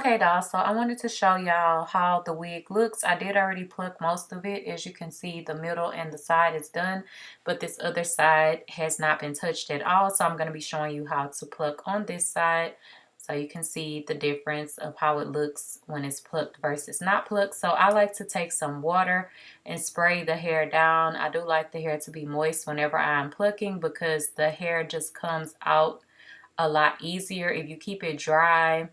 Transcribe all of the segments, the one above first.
Okay, doll, so I wanted to show y'all how the wig looks. I did already pluck most of it. As you can see, the middle and the side is done, but this other side has not been touched at all. So I'm going to be showing you how to pluck on this side so you can see the difference of how it looks when it's plucked versus not plucked. So I like to take some water and spray the hair down. I do like the hair to be moist whenever I'm plucking because the hair just comes out a lot easier. If you keep it dry,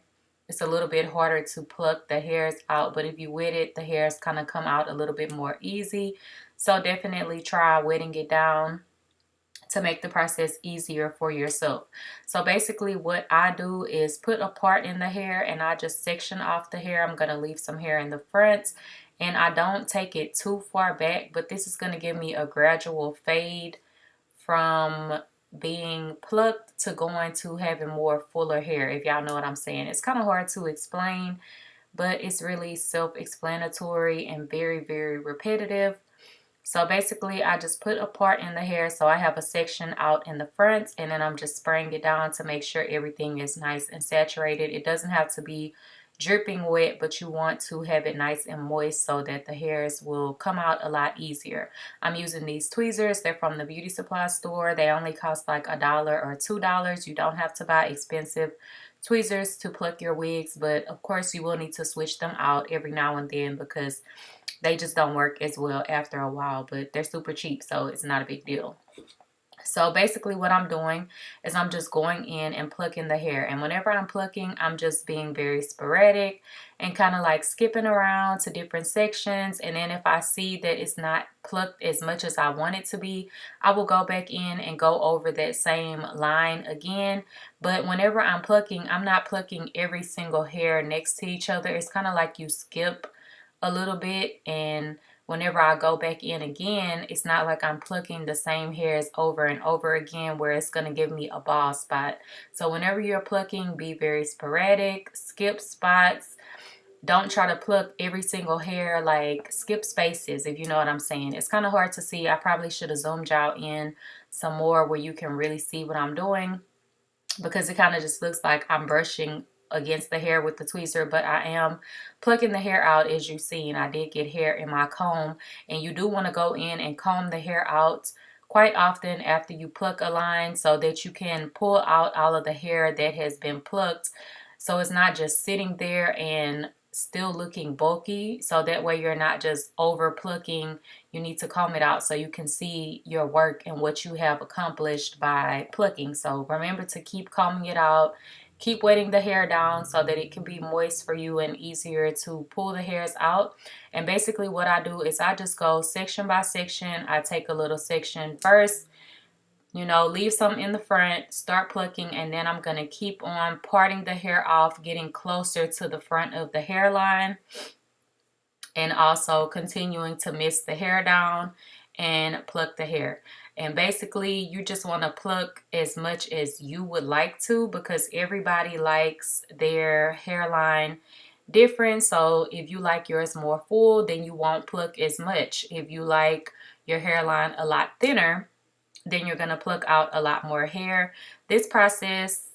it's a little bit harder to pluck the hairs out, but if you wet it, the hairs kind of come out a little bit more easy. So definitely try wetting it down to make the process easier for yourself. So basically what I do is put a part in the hair and I just section off the hair. I'm going to leave some hair in the front and I don't take it too far back, but this is going to give me a gradual fade from being plucked to going to having more fuller hair, if y'all know what I'm saying. It's kind of hard to explain, but it's really self-explanatory and very, very repetitive. So basically, I just put a part in the hair so I have a section out in the front, and then I'm just spraying it down to make sure everything is nice and saturated. It doesn't have to be dripping wet, but you want to have it nice and moist so that the hairs will come out a lot easier. I'm using these tweezers. They're from the beauty supply store. They only cost like $1 or $2. You don't have to buy expensive tweezers to pluck your wigs, but of course you will need to switch them out every now and then because they just don't work as well after a while, but they're super cheap, so it's not a big deal. So basically what I'm doing is I'm just going in and plucking the hair. And whenever I'm plucking, I'm just being very sporadic and kind of like skipping around to different sections. And then if I see that it's not plucked as much as I want it to be, I will go back in and go over that same line again. But whenever I'm plucking, I'm not plucking every single hair next to each other. It's kind of like you skip a little bit, and whenever I go back in again, it's not like I'm plucking the same hairs over and over again where it's going to give me a bald spot. So whenever you're plucking, be very sporadic, skip spots. Don't try to pluck every single hair, like skip spaces, if you know what I'm saying. It's kind of hard to see. I probably should have zoomed y'all in some more where you can really see what I'm doing, because it kind of just looks like I'm brushing against the hair with the tweezer, but I am plucking the hair out. As you see, and I did get hair in my comb, and you do want to go in and comb the hair out quite often after you pluck a line so that you can pull out all of the hair that has been plucked, so it's not just sitting there and still looking bulky. So that way you're not just over plucking. You need to comb it out so you can see your work and what you have accomplished by plucking. So remember to keep combing it out. Keep wetting the hair down so that it can be moist for you and easier to pull the hairs out. And basically what I do is I just go section by section. I take a little section first, you know, leave some in the front, start plucking, and then I'm going to keep on parting the hair off, getting closer to the front of the hairline, and also continuing to mist the hair down and pluck the hair. And basically you just want to pluck as much as you would like to, because everybody likes their hairline different. So if you like yours more full, then you won't pluck as much. If you like your hairline a lot thinner, then you're going to pluck out a lot more hair. This process,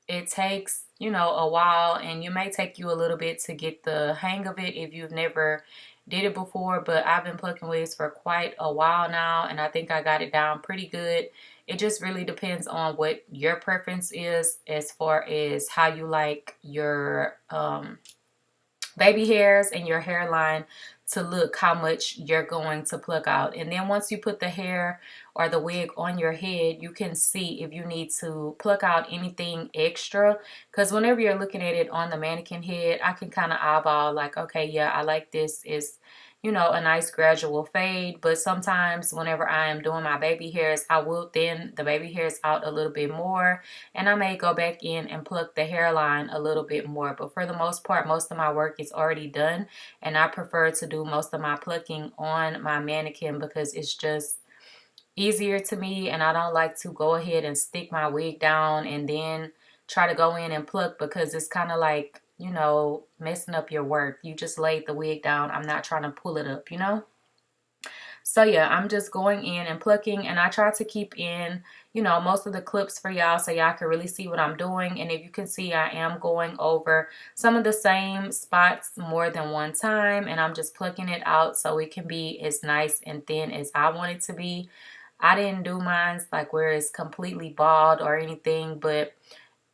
it takes, you know, a while, and you may take you a little bit to get the hang of it if you've never did it before, but I've been plucking wigs for quite a while now, and I think I got it down pretty good. It just really depends on what your preference is as far as how you like your baby hairs and your hairline to look, how much you're going to pluck out. And then once you put the hair or the wig on your head, you can see if you need to pluck out anything extra, because whenever you're looking at it on the mannequin head, I can kind of eyeball like, okay, yeah, I like this. Is, you know, a nice gradual fade. But sometimes whenever I am doing my baby hairs, I will thin the baby hairs out a little bit more, and I may go back in and pluck the hairline a little bit more. But for the most part, most of my work is already done, and I prefer to do most of my plucking on my mannequin because it's just easier to me, and I don't like to go ahead and stick my wig down and then try to go in and pluck, because it's kind of like, you know, messing up your work. You just laid the wig down. I'm not trying to pull it up, you know. So yeah, I'm just going in and plucking, and I try to keep in, you know, most of the clips for y'all so y'all can really see what I'm doing. And if you can see, I am going over some of the same spots more than one time, and I'm just plucking it out so it can be as nice and thin as I want it to be. I didn't do mine like where it's completely bald or anything, but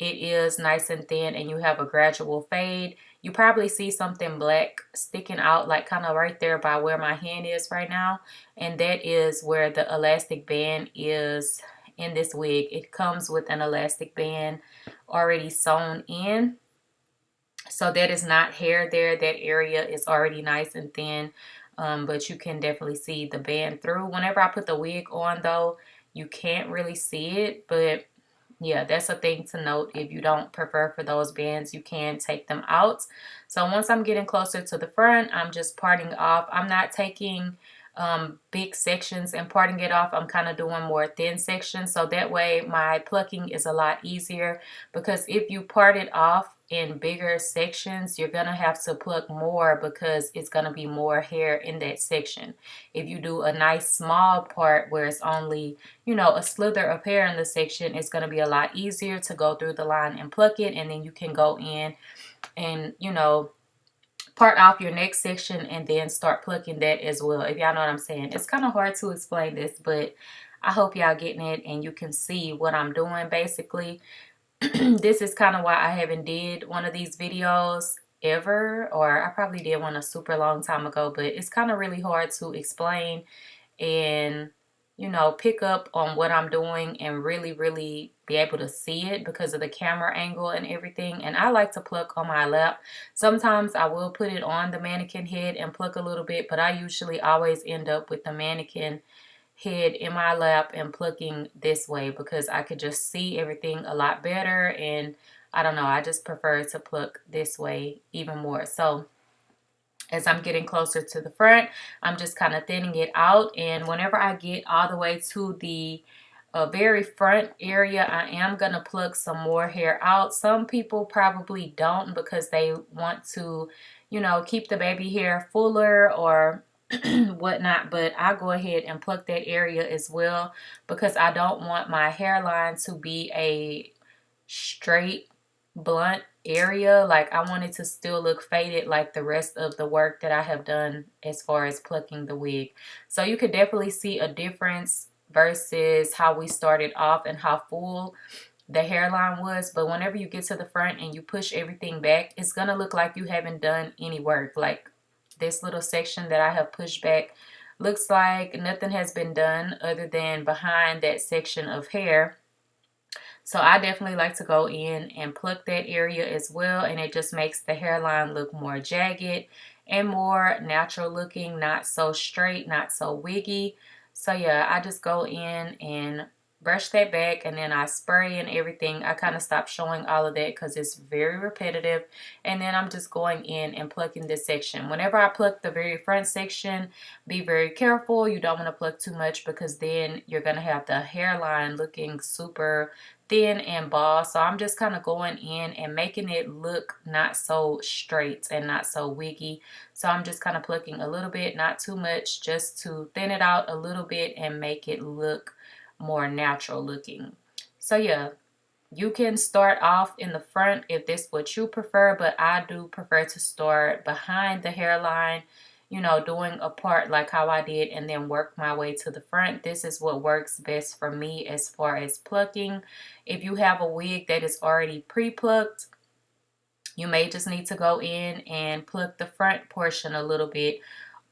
it is nice and thin and you have a gradual fade. You probably see something black sticking out like kind of right there by where my hand is right now. And that is where the elastic band is in this wig. It comes with an elastic band already sewn in. So that is not hair there. That area is already nice and thin. But you can definitely see the band through. Whenever I put the wig on though, you can't really see it, but yeah, that's a thing to note. If you don't prefer for those bands, you can take them out. So once I'm getting closer to the front, I'm just parting off. I'm not taking big sections and parting it off. I'm kind of doing more thin sections. So that way my plucking is a lot easier, because if you part it off in bigger sections, you're going to have to pluck more because it's going to be more hair in that section. If you do a nice small part where it's only, you know, a slither of hair in the section, it's going to be a lot easier to go through the line and pluck it, and then you can go in and, you know, part off your next section and then start plucking that as well, if y'all know what I'm saying. It's kind of hard to explain this, but I hope y'all getting it and you can see what I'm doing basically. This is kind of why I haven't did one of these videos ever, or I probably did one a super long time ago, but it's kind of really hard to explain and, you know, pick up on what I'm doing and really be able to see it because of the camera angle and everything. And I like to pluck on my lap. Sometimes I will put it on the mannequin head and pluck a little bit, but I usually always end up with the mannequin head in my lap and plucking this way because I could just see everything a lot better. And I don't know, I just prefer to pluck this way even more. So as I'm getting closer to the front, I'm just kind of thinning it out. And whenever I get all the way to the very front area, I am going to pluck some more hair out. Some people probably don't because they want to, you know, keep the baby hair fuller or whatnot, but I go ahead and pluck that area as well because I don't want my hairline to be a straight blunt area. Like I want it to still look faded like the rest of the work that I have done as far as plucking the wig. So you could definitely see a difference versus how we started off and how full the hairline was. But whenever you get to the front and you push everything back, it's gonna look like you haven't done any work. Like this little section that I have pushed back looks like nothing has been done other than behind that section of hair. So I definitely like to go in and pluck that area as well, and it just makes the hairline look more jagged and more natural looking, not so straight, not so wiggy. So yeah, I just go in and brush that back, and then I spray and everything. I kind of stopped showing all of that because it's very repetitive. And then I'm just going in and plucking this section. Whenever I pluck the very front section, be very careful. You don't want to pluck too much because then you're going to have the hairline looking super thin and bald. So I'm just kind of going in and making it look not so straight and not so wiggy. So I'm just kind of plucking a little bit, not too much, just to thin it out a little bit and make it look more natural looking. So yeah, you can start off in the front if this is what you prefer, but I do prefer to start behind the hairline, you know, doing a part like how I did and then work my way to the front. This is what works best for me as far as plucking. If you have a wig that is already pre-plucked, you may just need to go in and pluck the front portion a little bit.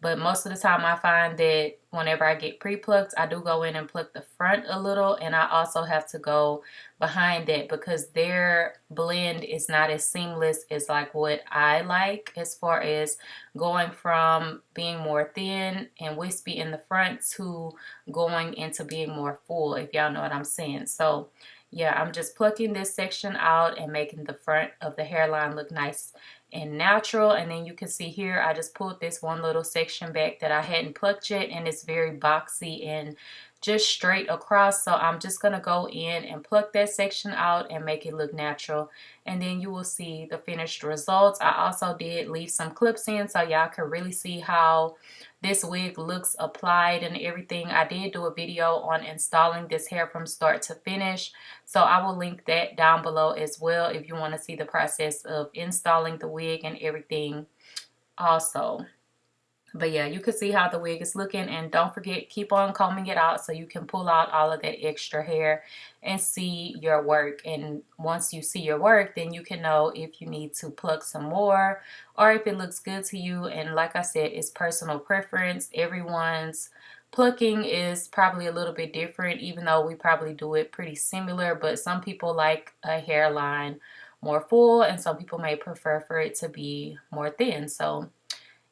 But most of the time I find that whenever I get pre-plucked, I do go in and pluck the front a little. And I also have to go behind that because their blend is not as seamless as like what I like, as far as going from being more thin and wispy in the front to going into being more full, if y'all know what I'm saying. So yeah, I'm just plucking this section out and making the front of the hairline look nice and natural. And then you can see here I just pulled this one little section back that I hadn't plucked yet, and it's very boxy and just straight across. So I'm just gonna go in and pluck that section out and make it look natural, and then you will see the finished results. I also did leave some clips in so y'all can really see how this wig looks applied and everything. I did do a video on installing this hair from start to finish, so I will link that down below as well if you want to see the process of installing the wig and everything also. But yeah, you can see how the wig is looking, and don't forget, keep on combing it out so you can pull out all of that extra hair and see your work. And once you see your work, then you can know if you need to pluck some more or if it looks good to you. And like I said, it's personal preference. Everyone's plucking is probably a little bit different, even though we probably do it pretty similar. But some people like a hairline more full, and some people may prefer for it to be more thin. So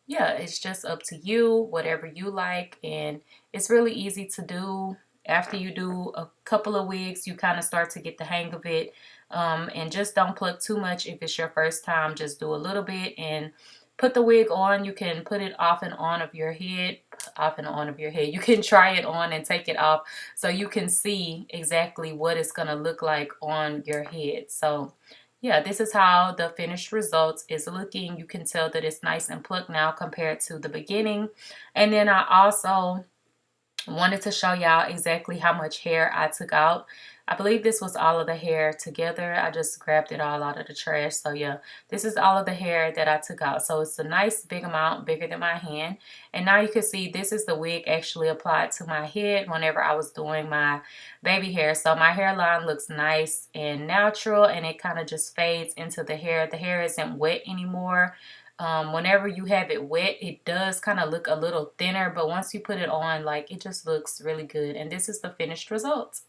yeah, it's just up to you, whatever you like. And it's really easy to do. After you do a couple of wigs, you kind of start to get the hang of it. And just don't pluck too much if it's your first time. Just do a little bit and put the wig on. You can put it off and on of your head. Off and on of your head. You can try it on and take it off so you can see exactly what it's going to look like on your head. So yeah, this is how the finished result is looking. You can tell that it's nice and plucked now compared to the beginning. And then I also wanted to show y'all exactly how much hair I took out. I believe this was all of the hair together. I just grabbed it all out of the trash. So yeah, this is all of the hair that I took out. So it's a nice big amount, bigger than my hand. And now you can see this is the wig actually applied to my head whenever I was doing my baby hair. So my hairline looks nice and natural, and it kind of just fades into the hair. The hair isn't wet anymore. Whenever you have it wet, it does kind of look a little thinner, but once you put it on, like, it just looks really good. And this is the finished result.